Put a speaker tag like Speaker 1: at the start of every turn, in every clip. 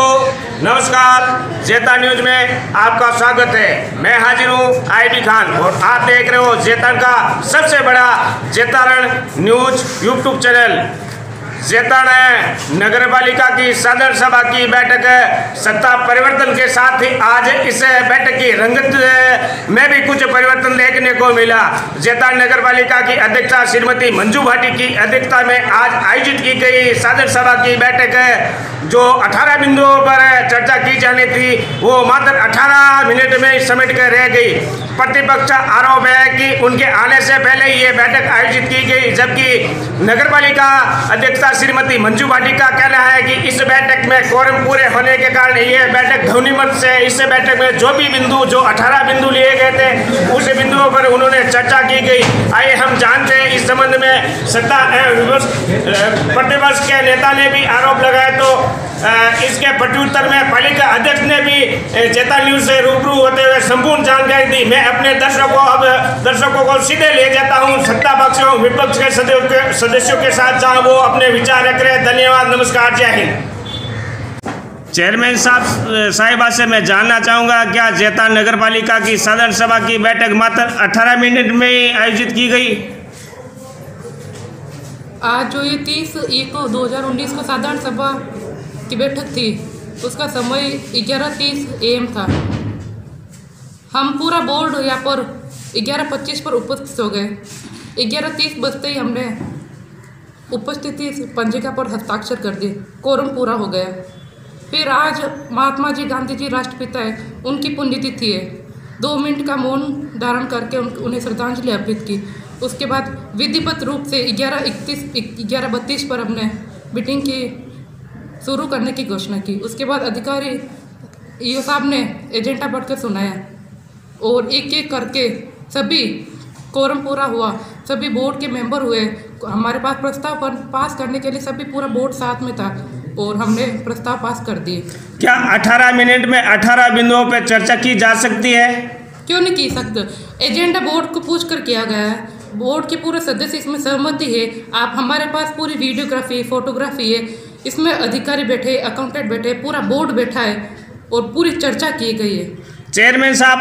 Speaker 1: नमस्कार, जेता न्यूज में आपका स्वागत है। मैं हाजिर हूँ आईबी खान और आप देख रहे हो जेतान का सबसे बड़ा जेतारण न्यूज यूट्यूब चैनल। जेतान नगर पालिका की साधारण सभा की बैठक सत्ता परिवर्तन के साथ ही आज इस बैठक की रंगत में भी कुछ परिवर्तन देखने को मिला। जेतान नगर पालिका की अध्यक्षा श्रीमती मंजू भाटी की अध्यक्षता में आज आयोजित की गई साधारण सभा की बैठक जो 18 बिंदुओं पर चर्चा की जानी थी वो मात्र 18 मिनट में समेट कर रह गई। प्रतिपक्ष आरोप है कि उनके आने से पहले ये बैठक आयोजित की गई, जबकि नगर पालिका अध्यक्षा श्रीमती मंजू भाटी का कहना है कि इस बैठक में कोरम पूरे होने के कारण ये बैठक ध्वनिमत से इस बैठक में जो 18 बिंदु लिए गए थे उस बिंदुओं पर उन्होंने चर्चा की गई। आइए हम जानते हैं इस संबंध में सत्ता प्रतिपक्ष के नेता ने भी आरोप लगाए तो इसके प्रत्युत्तर में पालिका अध्यक्ष ने भी जेता न्यूज से रूबरू होते हुए संपूर्ण जानकारी दी। मैं अपने दर्शकों को सीधे ले जाता हूं सत्ता पक्ष और विपक्ष के सदस्यों के साथ जहां वो अपने विचार रख रहे हैं। धन्यवाद, नमस्कार, जय हिंद। चेयरमैन साहिबा से मैं जानना चाहूँगा, क्या जेता नगर पालिका की साधारण सभा की बैठक मात्र 18 मिनट में आयोजित की गई?
Speaker 2: आज जो ये 30/1/2019 को साधारण सभा की बैठक थी उसका समय 11:30 AM था। हम पूरा बोर्ड यहाँ पर 11:25 पर उपस्थित हो गए। 11:30 बजते ही हमने उपस्थिति पंजिका पर हस्ताक्षर कर दिए, कोरम पूरा हो गया। फिर आज महात्मा जी गांधी जी राष्ट्रपिता है, उनकी पुण्यतिथि है। 2 मिनट का मौन धारण करके उन्हें श्रद्धांजलि अर्पित की। उसके बाद विधिवत रूप से 11:32 पर हमने मीटिंग की शुरू करने की घोषणा की। उसके बाद अधिकारी ईओ साहब ने एजेंडा पढ़कर सुनाया और एक एक करके सभी कोरम पूरा हुआ, सभी बोर्ड के मेंबर हुए। हमारे पास प्रस्ताव पास करने के लिए सभी पूरा बोर्ड साथ में था और हमने प्रस्ताव पास कर दिए।
Speaker 1: क्या 18 मिनट में 18 बिंदुओं पर चर्चा की जा सकती है?
Speaker 2: क्यों नहीं की सकते? एजेंडा बोर्ड को पूछ कर किया गया है, बोर्ड के पूरे सदस्य इसमें सहमति है। आप हमारे पास पूरी वीडियोग्राफी फोटोग्राफी है, इसमें अधिकारी बैठे, अकाउंटेंट बैठे, पूरा बोर्ड बैठा है और पूरी चर्चा की गई है।
Speaker 1: चेयरमैन साहब,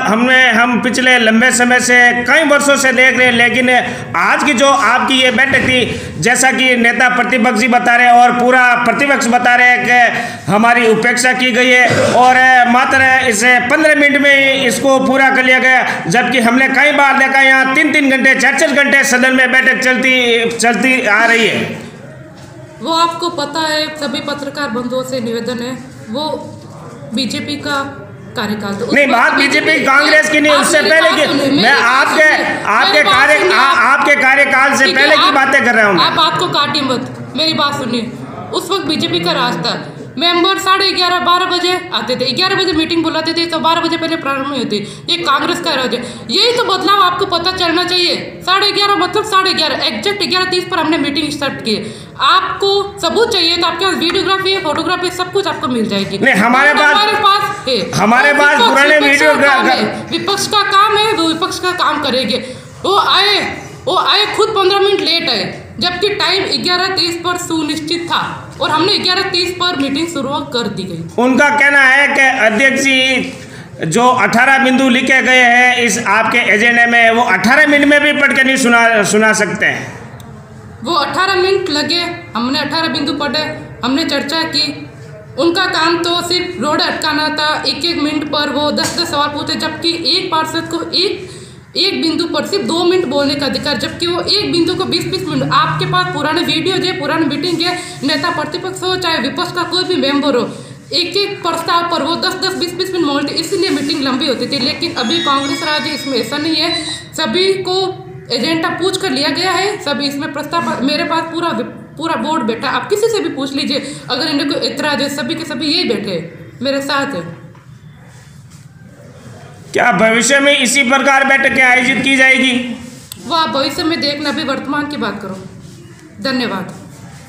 Speaker 1: हम पिछले लंबे समय से कई वर्षों से देख रहे हैं, लेकिन आज की जो आपकी ये बैठक थी, जैसा कि नेता प्रतिपक्षी बता रहे और पूरा प्रतिपक्ष बता रहे हैं कि हमारी उपेक्षा की गई है और मात्र इसे 15 मिनट में इसको पूरा कर लिया गया, जबकि हमने कई बार देखा यहाँ 3-3 घंटे 4-4 घंटे सदन में बैठक चलती आ रही है।
Speaker 2: वो आपको पता है, सभी पत्रकार बंधुओं से निवेदन है, वो बीजेपी का कार्यकाल तो
Speaker 1: नहीं, बात बीजेपी कांग्रेस की नहीं, उससे पहले की मैं आपके कार्यकाल से पहले की बातें कर रहा हूँ।
Speaker 2: आप बात को काटिए मत, मेरी बात सुनिए। उस वक्त बीजेपी का राज था, मेंबर 11:30-12 बजे आते थे, 11 बजे मीटिंग बुलाते थे तो 12 बजे पहले प्रारंभ में होती। ये कांग्रेस का राज है, यही तो बदलाव आपको पता चलना चाहिए। 11:30 मतलब 11:30 एग्जैक्ट 11:30 पर हमने मीटिंग स्टार्ट की। आपको सबूत चाहिए तो आपके पास वीडियोग्राफी है, फोटोग्राफी, सब कुछ आपको मिल जाएगी।
Speaker 1: नहीं, हमारे पास पुराने वीडियोग्राफी।
Speaker 2: विपक्ष का काम है, वो विपक्ष का काम करेंगे। वो आए खुद 15 मिनट लेट आए, जबकि टाइम 11:30 पर सुनिश्चित था और हमने 11:30 पर मीटिंग शुरू कर दी गई।
Speaker 1: उनका कहना है कि अध्यक्ष जी जो 18 बिंदु लिखे गए हैं इस आपके एजेंडे में, वो 18 मिनट में भी पढ़ के नहीं सुना सकते हैं।
Speaker 2: वो 18 मिनट लगे, हमने 18 बिंदु पढ़े, हमने चर्चा की। उनका काम तो सिर्फ रोड अटकाना था, 1-1 मिनट पर वो 10-10 सवाल पूछे, जबकि एक पार्षद को एक बिंदु पर सिर्फ 2 मिनट बोलने का अधिकार, जबकि वो एक बिंदु को 20-20 मिनट। आपके पास पुराने वीडियो है, पुरानी मीटिंग है, नेता प्रतिपक्ष हो चाहे विपक्ष का कोई भी मेंबर हो, एक प्रस्ताव पर वो 10-10, 20-20 मिनट बोलते, इसलिए मीटिंग लंबी होती थी। लेकिन अभी कांग्रेस राज है, इसमें ऐसा नहीं है, सभी को एजेंडा पूछ कर लिया गया है, सभी इसमें प्रस्ताव। मेरे पास पूरा बोर्ड बैठा, आप किसी से भी पूछ लीजिए अगर इन्हें कोई एतराज है, सभी के सभी यही बैठे मेरे साथ है।
Speaker 1: क्या भविष्य में इसी प्रकार बैठकें आयोजित की जाएगी?
Speaker 2: वो आप भविष्य में देखना, अभी वर्तमान की बात करो। धन्यवाद।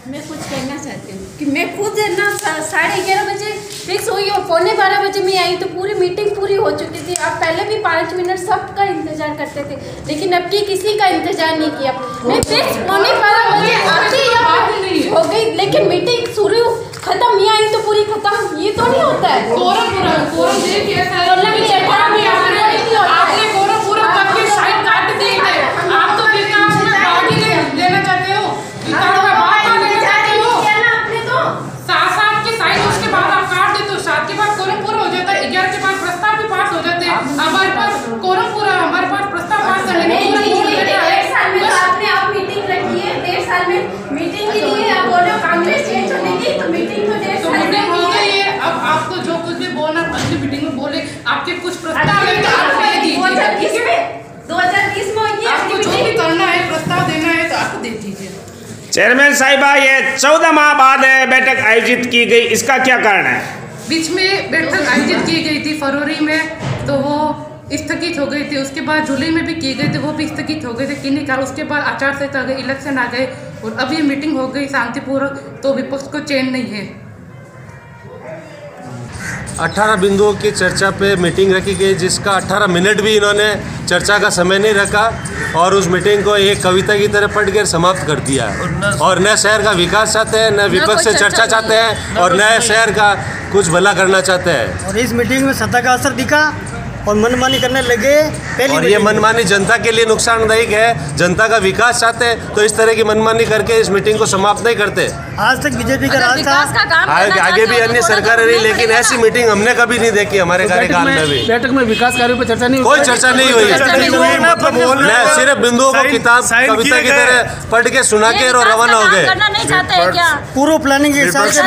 Speaker 3: मैं कुछ कहना चाहती हूँ कि मैं खुद ना 11:30 बजे फिक्स हुई और 11:45 बजे मैं आई तो पूरी मीटिंग पूरी हो चुकी थी। आप पहले भी 5 मिनट सबका इंतजार करते थे, लेकिन अब की किसी का इंतजार नहीं किया। मैं फिक्स 11:45 बजे आती हो गई, लेकिन मीटिंग शुरू खत्म, यहाँ आई तो पूरी खत्म, ये तो नहीं
Speaker 1: चेयरमैन साहिबा, ये 14 माह बाद बैठक आयोजित की गई, इसका क्या कारण है?
Speaker 2: बीच में बैठक आयोजित की गई थी फरवरी में, तो वो स्थगित हो गई थी। उसके बाद जुलाई में भी की गई थी, वो भी स्थगित हो गए थे किन्हीं कारण। उसके बाद आचार संहिता आ गई, इलेक्शन आ गए और अब ये मीटिंग हो गई शांतिपूर्वक, तो विपक्ष को चैन नहीं है।
Speaker 4: 18 बिंदुओं की चर्चा पे मीटिंग रखी गई, जिसका 18 मिनट भी इन्होंने चर्चा का समय नहीं रखा और उस मीटिंग को एक कविता की तरह पढ़ कर समाप्त कर दिया। और नए शहर का विकास चाहते हैं, नए विपक्ष से चर्चा चाहते हैं और नए शहर का कुछ भला करना चाहते हैं।
Speaker 5: और इस मीटिंग में सत्ता का असर दिखा और मनमानी करने लगे।
Speaker 4: और ये मनमानी जनता के लिए नुकसानदायक है। जनता का विकास चाहते हैं तो इस तरह की मनमानी करके इस मीटिंग को समाप्त नहीं करते।
Speaker 5: आज तक बीजेपी का राज था,
Speaker 4: आगे भी अन्य सरकारें रही, लेकिन ऐसी मीटिंग हमने कभी नहीं देखी हमारे कार्यकाल में भी।
Speaker 6: बैठक में विकास कार्यों पर चर्चा नहीं हुई,
Speaker 4: कोई चर्चा नहीं हुई। सिर्फ बिंदुओं को किताब कविता की तरह पढ़ के सुना के और रवाना हो गए।
Speaker 5: पूर्व प्लानिंग के हिसाब से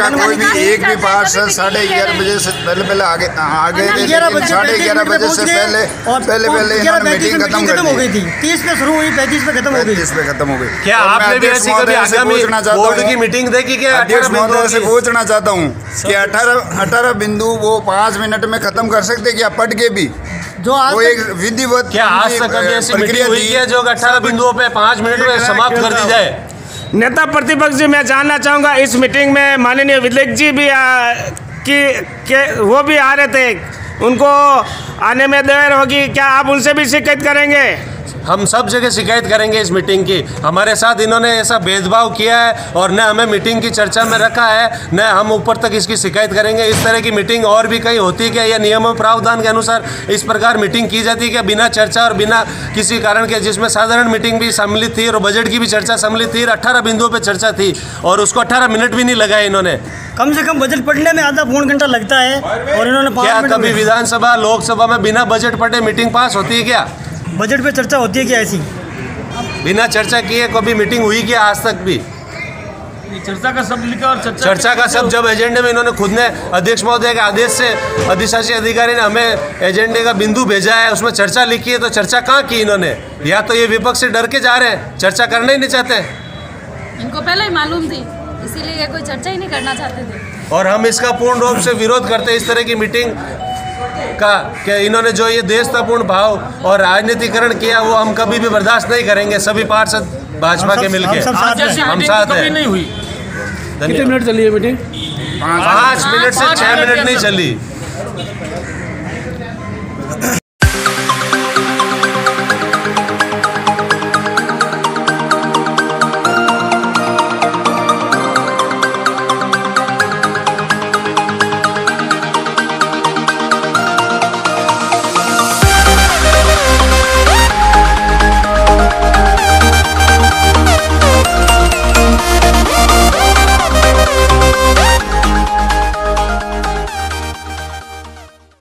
Speaker 7: एक भी पार्षद 11:30 बजे से पहले आगे 11:30 बजे से पहले इन्होंने मीटिंग खत्म
Speaker 5: हो गई थी। 30 पे शुरू हुई, 35 पे खत्म हो गई।
Speaker 7: 35 पे खत्म हो गई।
Speaker 4: क्या आपने भी ऐसी कभी आगामी बोर्ड की मीटिंग देखी? क्या
Speaker 7: अध्यक्ष महोदय से पूछना चाहता हूँ कि 18 बिंदु वो 5 मिनट में खत्म कर सकते क्या पढ़ के भी?
Speaker 5: जो
Speaker 7: वो एक विधिवत
Speaker 4: क्या आज तक कभी ऐसी मीटिंग हुई है जो 18 बिंदुओं पे 5 मिनट में समाप्त कर दी जाए?
Speaker 1: नेता प्रतिपक्ष जी, मैं जानना चाहूँगा, इस मीटिंग में माननीय विधायक जी भी वो भी आ रहे थे, उनको आने में देर होगी, क्या आप उनसे भी शिकायत करेंगे?
Speaker 4: हम सब जगह शिकायत करेंगे इस मीटिंग की। हमारे साथ इन्होंने ऐसा भेदभाव किया है और न हमें मीटिंग की चर्चा में रखा है, न हम ऊपर तक इसकी शिकायत करेंगे। इस तरह की मीटिंग और भी कहीं होती है क्या? या नियमों प्रावधान के अनुसार इस प्रकार मीटिंग की जाती है क्या बिना चर्चा और बिना किसी कारण के? जिसमें साधारण मीटिंग भी सम्मिलित थी और बजट की भी चर्चा सम्मिलित थी, 18 बिंदुओं पर चर्चा थी और उसको 18 मिनट भी नहीं लगाए इन्होंने।
Speaker 5: कम से कम बजट पढ़ने में आधा पौन घंटा लगता है और इन्होंने 5
Speaker 4: क्या
Speaker 5: मिनट
Speaker 4: कभी विधानसभा लोकसभा में बिना बजट पढ़े मीटिंग पास होती है क्या?
Speaker 5: बजट पे चर्चा होती है क्या? ऐसी
Speaker 4: बिना चर्चा किए कभी मीटिंग हुई क्या आज तक भी?
Speaker 6: चर्चा का शब्द लिखा और
Speaker 4: चर्चा का शब्द जब एजेंडे में इन्होंने खुद ने अध्यक्ष महोदय के आदेश से अधिशासी अधिकारी ने हमें एजेंडे का बिंदु भेजा है, उसमें चर्चा लिखी है, तो चर्चा कहाँ की इन्होंने? या तो ये विपक्ष से डर के जा रहे हैं, चर्चा करना ही नहीं चाहते।
Speaker 8: इनको पहले ही मालूम थी, इसीलिए ये कोई चर्चा ही नहीं करना चाहते थे।
Speaker 4: और हम इसका पूर्ण रूप से विरोध करते हैं इस तरह की मीटिंग का, कि इन्होंने जो ये देशतापूर्ण भाव और राजनीतिकरण किया वो हम कभी भी बर्दाश्त नहीं करेंगे। सभी पार्षद भाजपा के मिलकर हम साथ हैं।
Speaker 6: नहीं हुई। कितने मिनट चली है मीटिंग?
Speaker 4: 5 मिनट से 6 मिनट नहीं चली।